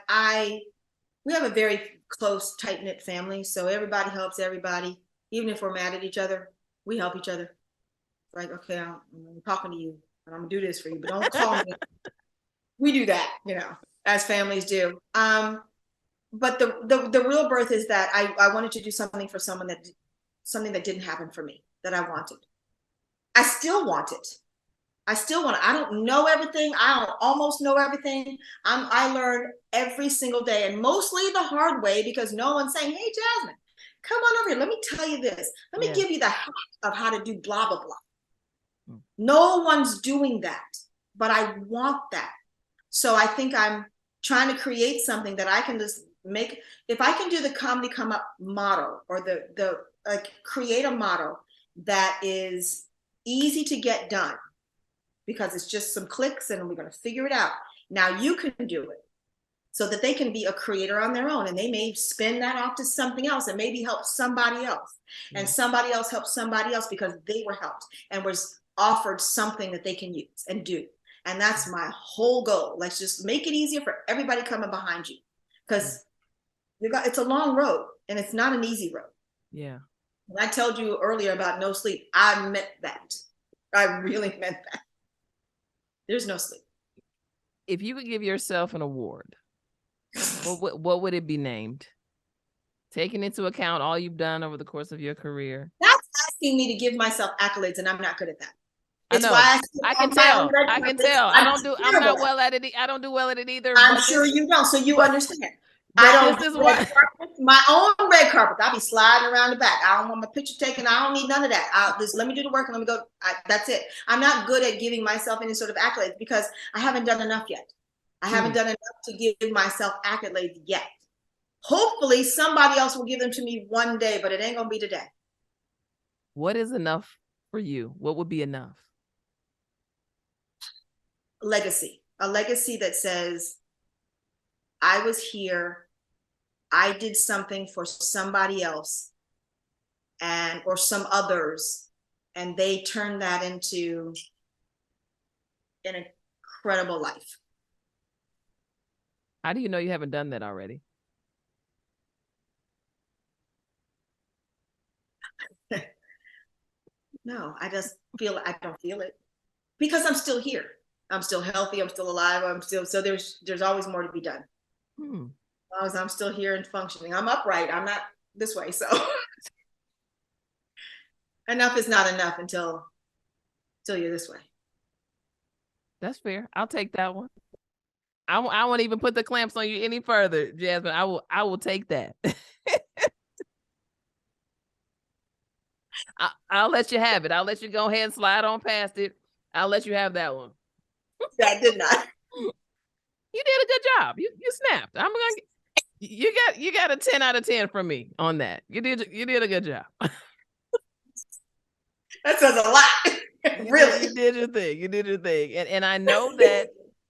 we have a very close, tight-knit family. So everybody helps everybody. Even if we're mad at each other, we help each other. Like, okay, I'm talking to you, and I'm gonna do this for you, but don't call me. We do that, you know, as families do. But the real birth is that I wanted to do something for something that didn't happen for me that I wanted. I still want it. I don't know everything. I don't almost know everything. I learn every single day, and mostly the hard way because no one's saying, hey, Jazsmin, come on over here. Let me tell you this. Let me give you the hack of how to do blah, blah, blah. No one's doing that, but I want that. So I think I'm trying to create something that I can just make. If I can do the comedy come up model or the create a model that is easy to get done because it's just some clicks and we're going to figure it out. Now you can do it so that they can be a creator on their own and they may spin that off to something else and maybe help somebody else. And somebody else helps somebody else because they were helped and was offered something that they can use and do. And that's my whole goal. Let's just make it easier for everybody coming behind you because it's a long road and it's not an easy road. Yeah. When I told you earlier about no sleep, I meant that. I really meant that. There's no sleep. If you could give yourself an award, what would it be named? Taking into account all you've done over the course of your career. That's asking me to give myself accolades, and I'm not good at that. It's why I can tell. I can tell. I'm not well at it. I don't do well at it either. I'm sure you don't, so you understand. I don't. This is what my own red carpet. I'll be sliding around the back. I don't want my picture taken. I don't need none of that. Just let me do the work and let me go. That's it. I'm not good at giving myself any sort of accolades because I haven't done enough yet. I haven't done enough to give myself accolades yet. Hopefully, somebody else will give them to me one day, but it ain't gonna be today. What is enough for you? What would be enough? Legacy. A legacy that says, I was here. I did something for somebody else. or some others, and they turn that into an incredible life. How do you know you haven't done that already? No, I just feel I don't feel it because I'm still here. I'm still healthy. I'm still alive. I'm still, so there's always more to be done. Hmm. As long as I'm still here and functioning, I'm upright. I'm not this way. So enough is not enough until you're this way. That's fair. I'll take that one. I won't even put the clamps on you any further, Jazsmin. I will take that. I'll let you have it. I'll let you go ahead and slide on past it. I'll let you have that one. Yeah, I did not. You did a good job. You snapped. You got a 10 out of 10 from me on that. You did a good job. That says a lot. Really. You did your thing. You did your thing. And I know that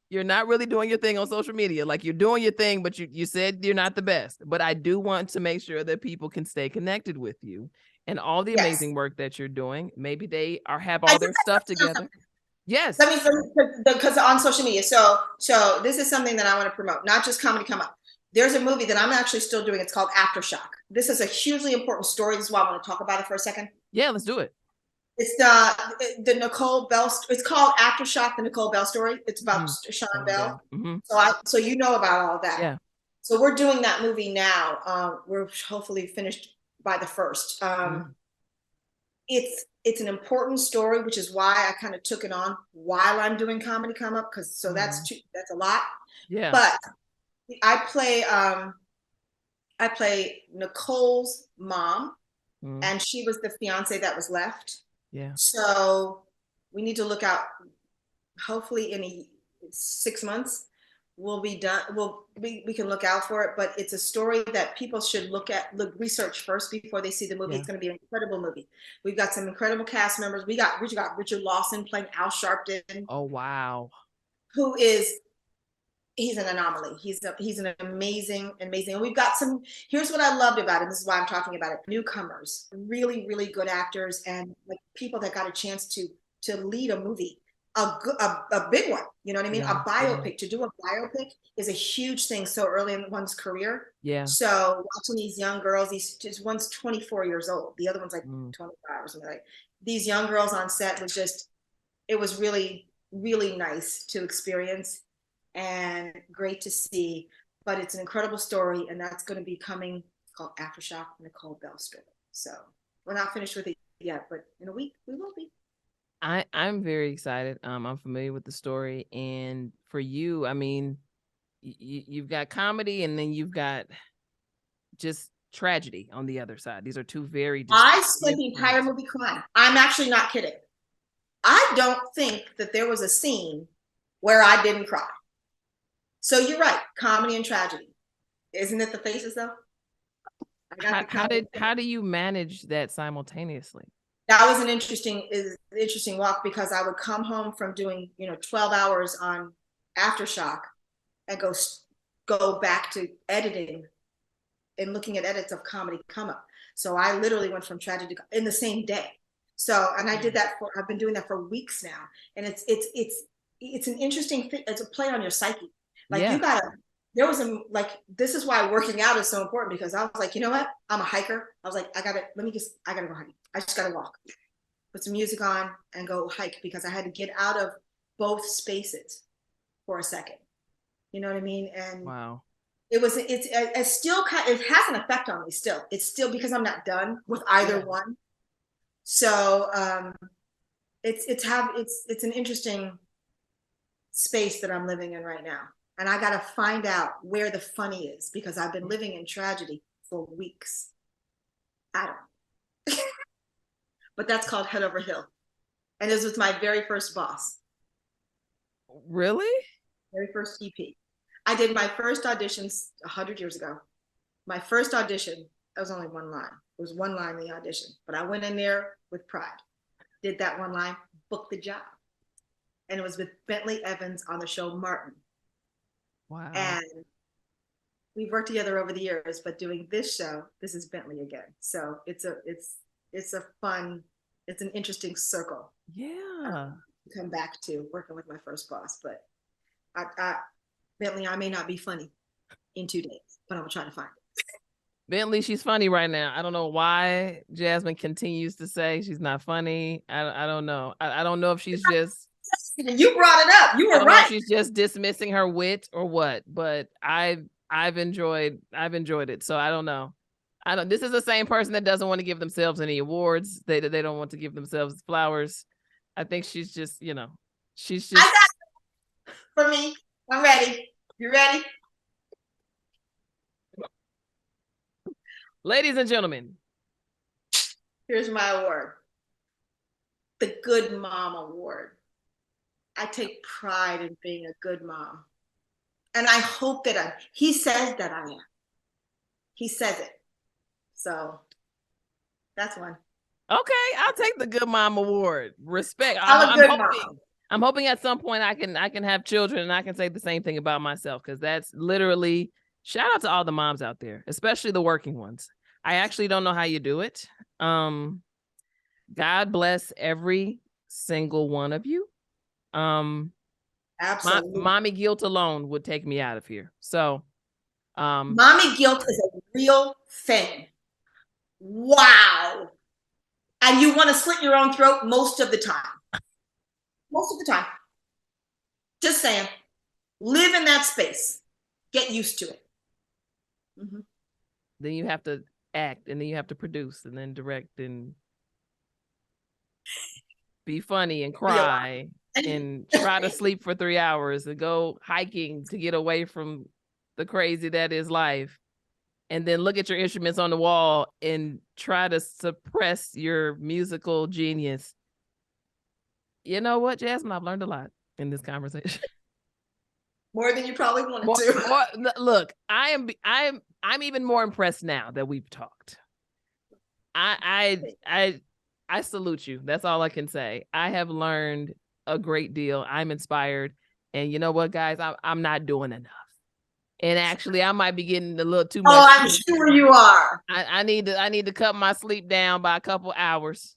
you're not really doing your thing on social media. Like, you're doing your thing, but you said you're not the best. But I do want to make sure that people can stay connected with you and all the amazing work that you're doing. Maybe they have all their stuff together. Yes. Let me, because on social media. So this is something that I want to promote, not just Comedy Come Up. There's a movie that I'm actually still doing. It's called Aftershock. This is a hugely important story. This is why I want to talk about it for a second. Yeah, let's do it. It's the Nicole Bell. It's called Aftershock, the Nicole Bell story. It's about Sean Bell. Mm-hmm. So you know about all that. Yeah. So we're doing that movie now. We're hopefully finished by the 1st. It's an important story, which is why I kind of took it on while I'm doing Comedy Come Up, because that's a lot. Yeah. But I play Nicole's mom, and she was the fiance that was left. Yeah. So we need to look out. Hopefully in 6 months we'll be done. We can look out for it, but it's a story that people should research first before they see the movie. It's going to be an incredible movie. We've got some incredible cast members. We got Richard Lawson playing Al Sharpton. Oh, wow. He's an anomaly. He's an amazing. And we've got here's what I loved about it. This is why I'm talking about it. Newcomers, really, really good actors, and like people that got a chance to lead a movie, a big one. You know what I mean? Yeah, a biopic. To do a biopic is a huge thing so early in one's career. Yeah. So watching these young girls, one's 24 years old. The other one's like 25 or something like. These young girls on set it was really, really nice to experience. And great to see, but it's an incredible story, and that's going to be coming. It's called Aftershock, Nicole Bell story. So we're not finished with it yet, but in a week we will be. I'm very excited. I'm familiar with the story, and for you, I mean, you've got comedy, and then you've got just tragedy on the other side. These are two very. I spent the entire movie crying. I'm actually not kidding. I don't think that there was a scene where I didn't cry. So you're right, comedy and tragedy. Isn't it the faces though? How do you manage that simultaneously? That was an interesting walk, because I would come home from doing 12 hours on Aftershock and go back to editing and looking at edits of Comedy Come Up. So I literally went from tragedy in the same day. So, and I did that I've been doing that for weeks now, and it's an interesting thing. It's a play on your psyche. Like this is why working out is so important, because I was like, you know what? I'm a hiker. I was like, I gotta go hiking. I just gotta walk, put some music on and go hike, because I had to get out of both spaces for a second. You know what I mean? And wow. It has an effect on me still. It's still, because I'm not done with either one. So it's an interesting space that I'm living in right now. And I got to find out where the funny is, because I've been living in tragedy for weeks. I don't. But that's called Head Over Hill. And it was my very first boss. Really? Very first EP. I did my first auditions 100 years ago. My first audition, that was only one line. It was one line in the audition. But I went in there with pride. Did that one line, booked the job. And it was with Bentley Evans on the show Martin. Wow. And we've worked together over the years, but doing this show, this is Bentley again. So it's it's an interesting circle. Yeah. To come back to working with my first boss, but Bentley, I may not be funny in 2 days, but I'm gonna try to find it. Bentley, she's funny right now. I don't know why Jazsmin continues to say she's not funny. I don't know. I don't know if she's just. You brought it up. You were know right. if she's just dismissing her wit or what, but I've enjoyed it. So I don't know. This is the same person that doesn't want to give themselves any awards. They don't want to give themselves flowers. I think she's just, she's just. I got it for me. I'm ready. You ready? Ladies and gentlemen, here's my award. The Good Mom Award. I take pride in being a good mom. And I hope that he says that I am. He says it. So that's one. Okay, I'll take the Good Mom Award. Respect. I'm a good mom. I'm hoping at some point I can have children and I can say the same thing about myself, because that's literally, shout out to all the moms out there, especially the working ones. I actually don't know how you do it. God bless every single one of you. Absolutely. Mommy guilt alone would take me out of here. So mommy guilt is a real thing. Wow. And you want to slit your own throat most of the time. Most of the time. Just saying. Live in that space. Get used to it. Mm-hmm. Then you have to act, and then you have to produce, and then direct, and be funny, and cry, and try to sleep for 3 hours, and go hiking to get away from the crazy that is life. And then look at your instruments on the wall and try to suppress your musical genius. You know what, Jazsmin? I've learned a lot in this conversation. More than you probably wanted to. Look, I'm even more impressed now that we've talked. I salute you. That's all I can say. I have learned a great deal. I'm inspired. And you know what, guys? I'm not doing enough. And actually, I might be getting a little too much. Oh, I'm sure you are. I need to cut my sleep down by a couple hours,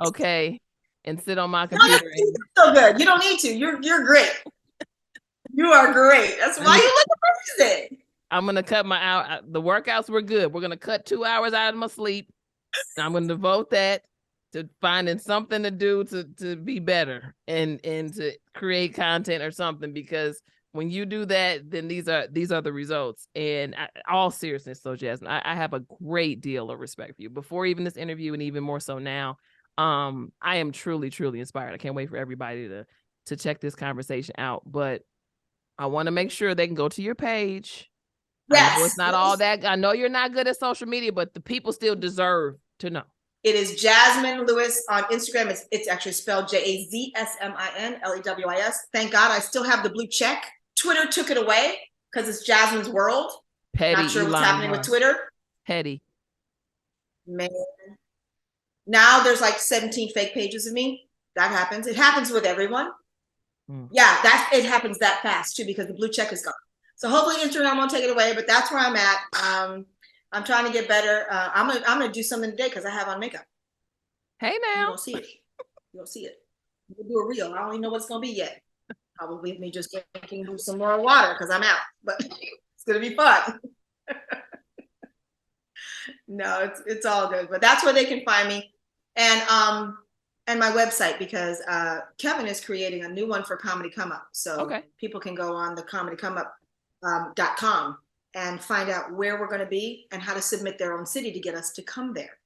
okay, and sit on my computer. So good. You don't need to. You're great. You are great. That's why you look amazing. I'm gonna cut the workouts were good. We're gonna cut 2 hours out of my sleep. I'm gonna devote that to finding something to do to be better and to create content or something, because when you do that, then these are the results. And all seriousness, so Jazsmin, I have a great deal of respect for you before even this interview, and even more so now. I am truly, truly inspired. I can't wait for everybody to check this conversation out. But I want to make sure they can go to your page. Yes. I know it's not all that. I know you're not good at social media, but the people still deserve to know. It is Jazsmin Lewis on Instagram. It's actually spelled Jazsmin Lewis. Thank God I still have the blue check. Twitter took it away because it's Jazmin's world. Petty. Not sure what's happening with Twitter. Petty. Man. Now there's like 17 fake pages of me. That happens. It happens with everyone. Yeah, it happens that fast too, because the blue check is gone. So hopefully Instagram won't take it away, but that's where I'm at. I'm trying to get better. I'm gonna do something today because I have on makeup. Hey now. You don't see it. You don't see it. We'll do a reel. I don't even know what it's gonna be yet. Probably me just drinking some more water because I'm out, but it's gonna be fun. No, it's all good. But that's where they can find me, and my website, because Kevin is creating a new one for Comedy Come Up, so people can go on the comedycomeup.com and find out where we're going to be and how to submit their own city to get us to come there.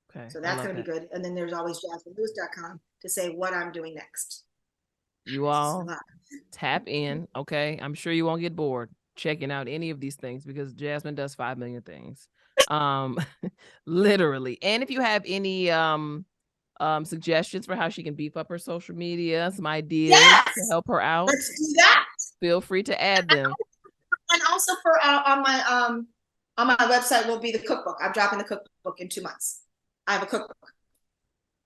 Okay, so that's going to be good. And then there's always JazsminLewis.com to say what I'm doing next. You all tap in, okay? I'm sure you won't get bored checking out any of these things, because Jazsmin does 5 million things, literally. And if you have any suggestions for how she can beef up her social media, some ideas to help her out, let's do that. Feel free to add them. And also for on my website will be the cookbook. I'm dropping the cookbook in 2 months. I have a cookbook.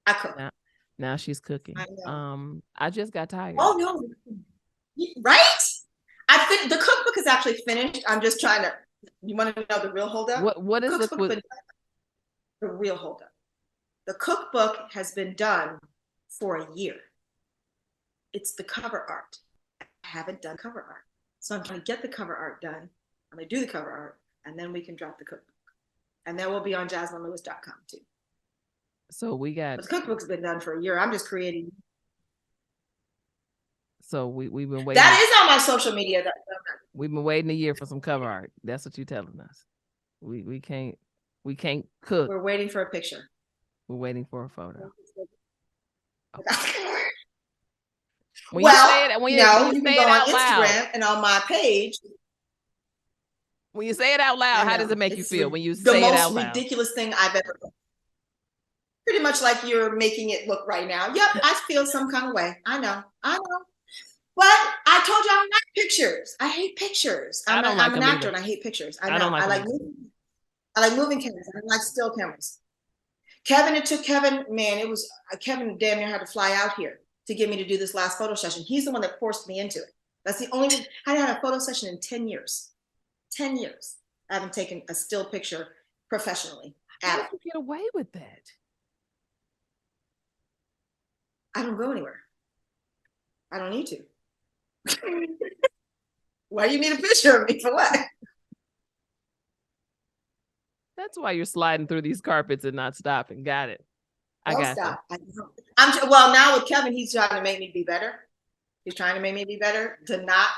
I cook. Now she's cooking. I just got tired. Oh no, right? The cookbook is actually finished. I'm just trying to. You want to know the real holdup? What is the real holdup? The cookbook has been done for a year. It's the cover art. I haven't done cover art. So I'm trying to get the cover art done. I'm going to do the cover art, and then we can drop the cookbook. And then we'll be on JazsminLewis.com too. So we got. But the cookbook's been done for a year. I'm just creating. So we've been waiting. That is on my social media. We've been waiting a year for some cover art. That's what you're telling us. We can't cook. We're waiting for a picture. We're waiting for a photo. When you say it, when you say it out loud, Instagram and on my page. When you say it out loud, how does it make you feel when you say it out loud? The most ridiculous thing I've ever done. Pretty much like you're making it look right now. Yep, I feel some kind of way. I know. But I told you I don't like pictures. I hate pictures. I'm an actor and I hate pictures. I know. I like moving cameras. I don't like still cameras. It took Kevin, man, Kevin damn near had to fly out here to get me to do this last photo session. He's the one that forced me into it. That's the only, I hadn't had a photo session in 10 years. 10 years. I haven't taken a still picture professionally. How did you get away with that? I don't go anywhere. I don't need to. Why do you need a picture of me for what? That's why you're sliding through these carpets and not stopping. Got it. I got stop. Well, now with Kevin, he's trying to make me be better. He's trying to make me be better to not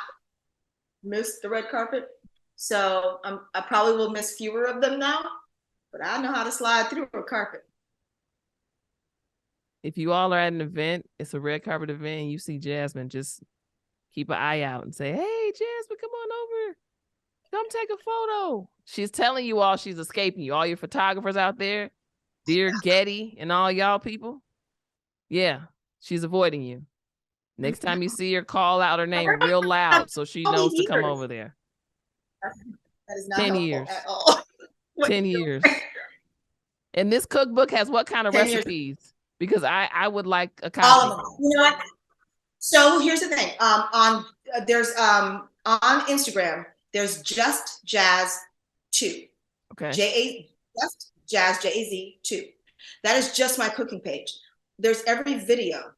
miss the red carpet. So I probably will miss fewer of them now, but I know how to slide through a carpet. If you all are at an event, it's a red carpet event, and you see Jazsmin, just keep an eye out and say, "Hey, Jazsmin, come on over. Come take a photo." She's telling you all she's escaping you. All your photographers out there, dear Getty and all y'all people. Yeah, she's avoiding you. Next time you see her, call out her name real loud so she knows to come over there. That is not 10 helpful years. At all. 10 years. And this cookbook has what kind of recipes? Because I would like a copy. All of them. You know what? So here's the thing. On Instagram, there's Just Jazz 2. Okay. Just Jazz JAZ 2. That is just my cooking page. There's every video.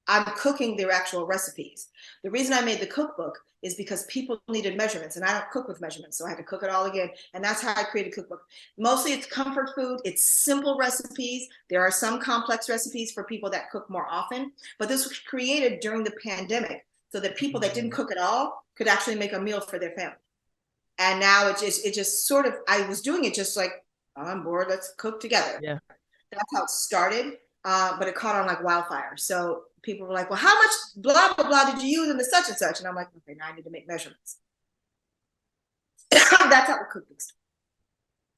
I'm cooking their actual recipes. The reason I made the cookbook is because people needed measurements, and I don't cook with measurements, so I had to cook it all again, and that's how I created a cookbook. Mostly it's comfort food, it's simple recipes. There are some complex recipes for people that cook more often, but this was created during the pandemic so that people that didn't cook at all could actually make a meal for their family. And now it just sort of, I was doing it just like, I'm bored, let's cook together. Yeah. That's how it started, but it caught on like wildfire. So people were like, well, how much blah, blah, blah did you use in the such and such? And I'm like, okay, now I need to make measurements. That's how the cookbook started.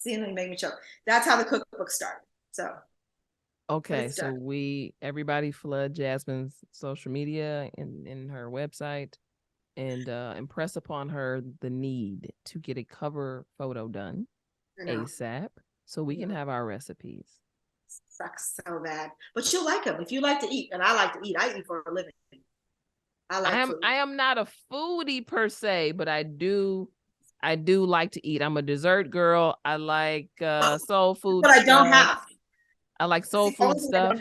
See, and you make me choke. That's how the cookbook started. So. Okay, so everybody flood Jazsmin's social media and in her website and impress upon her the need to get a cover photo done ASAP so we can have our recipes. Sucks so bad, but you'll like them if you like to eat, and I like to eat. I eat for a living. I am not a foodie per se, but I do like to eat. I'm a dessert girl. I like soul food. But I don't have. I like soul food stuff.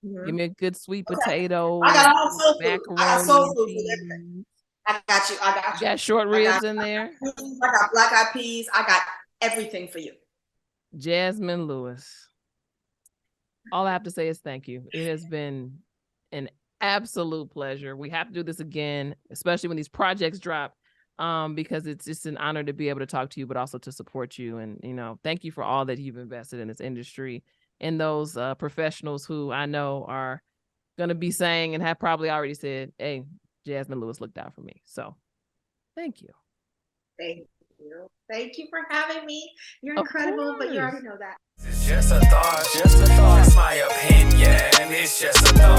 Give me a good sweet potato. I got all soul food. Macaroni. I got soul food with everything. I got you. You got short ribs in there. I got black eyed peas. I got everything for you. Jazsmin Lewis. All I have to say is thank you. It has been an absolute pleasure. We have to do this again, especially when these projects drop, because it's just an honor to be able to talk to you, but also to support you. And, thank you for all that you've invested in this industry and those professionals who I know are going to be saying and have probably already said, hey, Jazsmin Lewis looked out for me. So thank you. Thank you. Thank you for having me. You're incredible, but you already know that. It's just a thought, it's my opinion, it's just a thought.